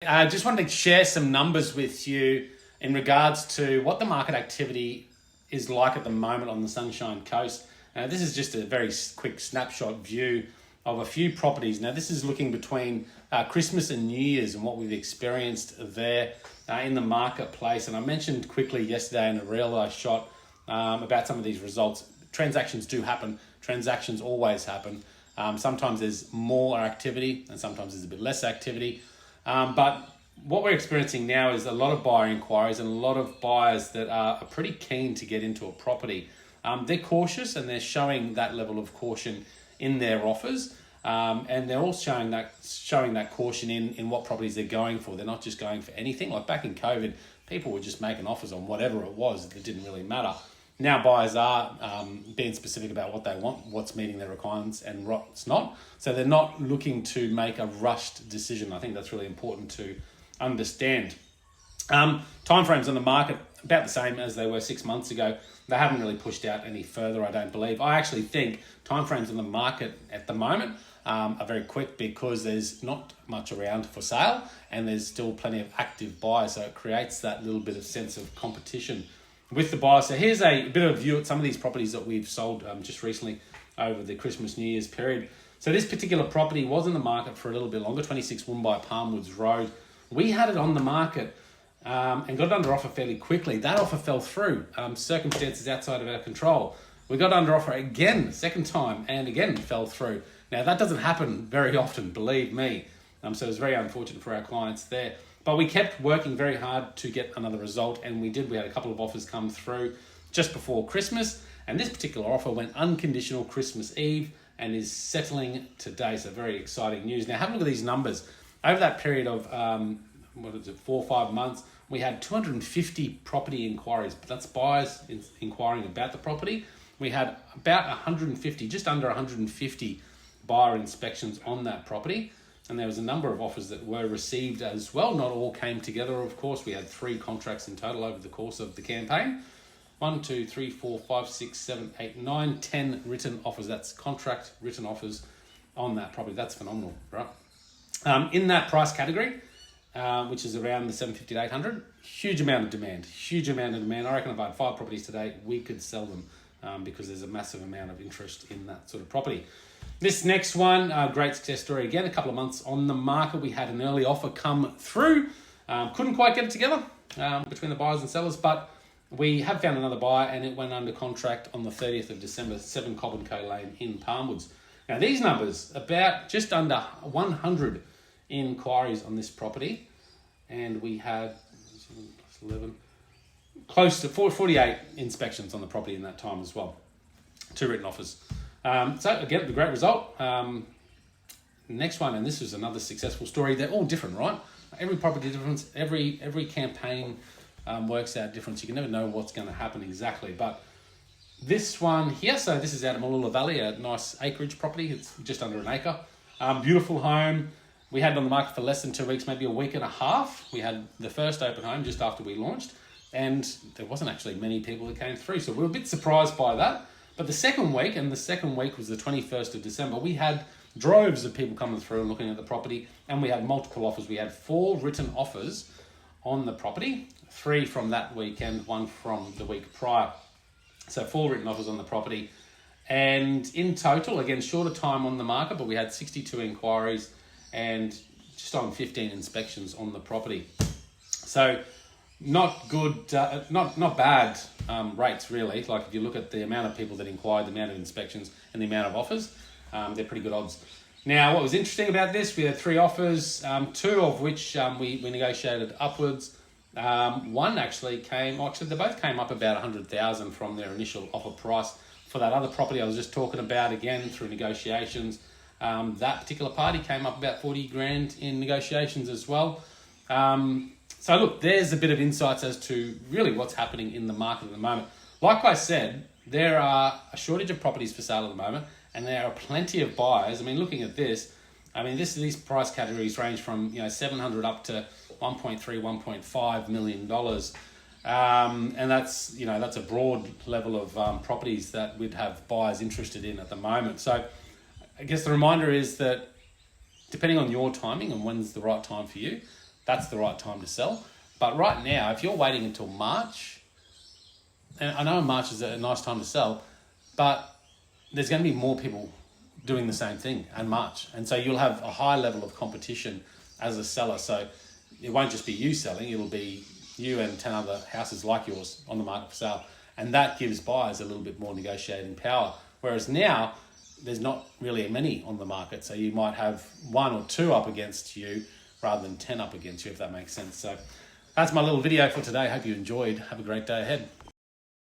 I just wanted to share some numbers with you in regards to what the market activity is like at the moment on the Sunshine Coast. This is just a very quick snapshot view of a few properties. Now, this is looking between Christmas and New Year's and what we've experienced there in the marketplace. And I mentioned quickly yesterday in a reel I shot about some of these results. Transactions do happen. Transactions always happen. Sometimes there's more activity and sometimes there's a bit less activity. But what we're experiencing now is a lot of buyer inquiries and a lot of buyers that are pretty keen to get into a property. They're cautious and they're showing that level of caution in their offers. And they're all showing that caution in what properties they're going for. They're not just going for anything. Like back in COVID, people were just making offers on whatever it was. It didn't really matter. Now buyers are being specific about what they want, what's meeting their requirements and what's not. So they're not looking to make a rushed decision. I think that's really important to understand. Timeframes on the market, about the same as they were 6 months ago. They haven't really pushed out any further, I don't believe. I actually think timeframes on the market at the moment are very quick because there's not much around for sale and there's still plenty of active buyers. So it creates that little bit of sense of competition with the buyer. So here's a bit of a view at some of these properties that we've sold just recently over the Christmas New Year's period. So this particular property was in the market for a little bit longer, 26 Woombye Palmwoods Road. We had it on the market and got it under offer fairly quickly. That offer fell through, circumstances outside of our control. We got under offer again, second time, and again fell through. Now that doesn't happen very often, believe me. So it was very unfortunate for our clients there. But we kept working very hard to get another result, and we did. We had a couple of offers come through just before Christmas, and this particular offer went unconditional Christmas Eve and is settling today. So very exciting news. Now have a look at these numbers. Over that period of 4 or 5 months, we had 250 property inquiries, but that's buyers inquiring about the property. We had about 150, just under 150 buyer inspections on that property. And there was a number of offers that were received as well. Not all came together, of course. We had 3 contracts in total over the course of the campaign. 1, 2, 3, 4, 5, 6, 7, 8, 9, 10 written offers. That's contract written offers on that property. That's phenomenal, right? In that price category, which is around the 750 to 800, huge amount of demand. I reckon if I had 5 properties today, we could sell them because there's a massive amount of interest in that sort of property. This next one, great success story again, a couple of months on the market. We had an early offer come through. Couldn't quite get it together between the buyers and sellers, but we have found another buyer and it went under contract on the 30th of December, 7 Cobb & Co Lane in Palmwoods. Now these numbers, about just under 100 inquiries on this property, and we had 11, close to 48 inspections on the property in that time as well. 2 written offers. So again, a great result. Next one, and this is another successful story. They're all different, right? Every property difference, every campaign works out different. You can never know what's going to happen exactly. But this one here, so this is out of Mooloolah Valley, a nice acreage property. It's just under an acre. Beautiful home. We had it on the market for less than 2 weeks, maybe a week and a half. We had the first open home just after we launched, and there wasn't actually many people that came through. So we were a bit surprised by that. But the second week was the 21st of December, we had droves of people coming through and looking at the property, and we had multiple offers. We had 4 written offers on the property, 3 from that weekend, 1 from the week prior. So 4 written offers on the property. And in total, again, shorter time on the market, but we had 62 inquiries and just on 15 inspections on the property. So not good, not bad rates really. Like if you look at the amount of people that inquired, the amount of inspections and the amount of offers, they're pretty good odds. Now, what was interesting about this, we had 3 offers, 2 of which we negotiated upwards. One actually they both came up about 100,000 from their initial offer price for that other property I was just talking about, again through negotiations. That particular party came up about 40 grand in negotiations as well. So look, there's a bit of insights as to really what's happening in the market at the moment. Like I said, there are a shortage of properties for sale at the moment, and there are plenty of buyers. I mean, looking at this, these price categories range from 700 up to 1.3, 1.5 million dollars, and that's a broad level of properties that we'd have buyers interested in at the moment. So I guess the reminder is that depending on your timing and when's the right time for you, that's the right time to sell. But right now, if you're waiting until March, and I know March is a nice time to sell, but there's going to be more people doing the same thing in March. And so you'll have a high level of competition as a seller. So it won't just be you selling, it'll be you and 10 other houses like yours on the market for sale. And that gives buyers a little bit more negotiating power. Whereas now, there's not really many on the market. So you might have 1 or 2 up against you rather than 10 up against you, if that makes sense. So that's my little video for today. Hope you enjoyed. Have a great day ahead.